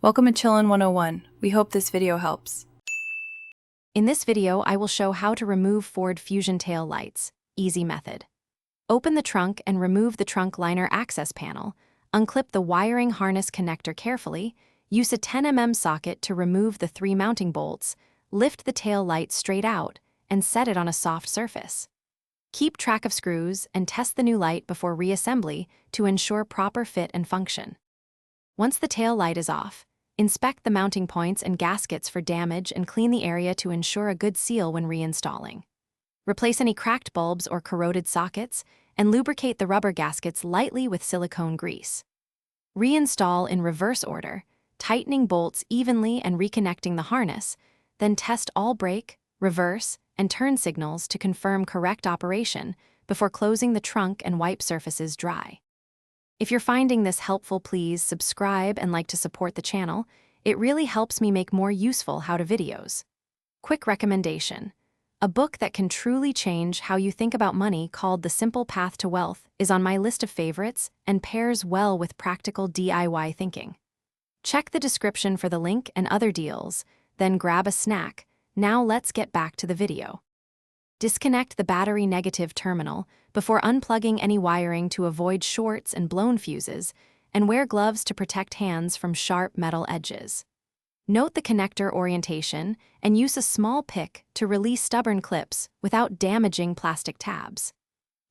Welcome to Chillin' 101. We hope this video helps. In this video, I will show how to remove Ford Fusion tail lights. Easy method. Open the trunk and remove the trunk liner access panel. Unclip the wiring harness connector carefully. Use a 10 mm socket to remove the 3 mounting bolts. Lift the tail light straight out and set it on a soft surface. Keep track of screws and test the new light before reassembly to ensure proper fit and function. Once the tail light is off, inspect the mounting points and gaskets for damage and clean the area to ensure a good seal when reinstalling. Replace any cracked bulbs or corroded sockets and lubricate the rubber gaskets lightly with silicone grease. Reinstall in reverse order, tightening bolts evenly and reconnecting the harness, then test all brake, reverse, and turn signals to confirm correct operation before closing the trunk and wipe surfaces dry. If you're finding this helpful, please subscribe and like to support the channel. It really helps me make more useful how-to videos. Quick recommendation. A book that can truly change how you think about money called The Simple Path to Wealth is on my list of favorites and pairs well with practical DIY thinking. Check the description for the link and other deals, then grab a snack. Now let's get back to the video. Disconnect the battery negative terminal before unplugging any wiring to avoid shorts and blown fuses, and wear gloves to protect hands from sharp metal edges. Note the connector orientation and use a small pick to release stubborn clips without damaging plastic tabs.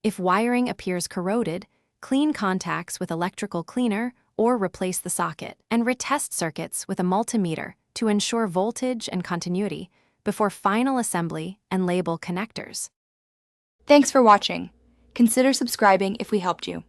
If wiring appears corroded, clean contacts with electrical cleaner or replace the socket, and retest circuits with a multimeter to ensure voltage and continuity before final assembly and label connectors. Thanks for watching. Consider subscribing if we helped you.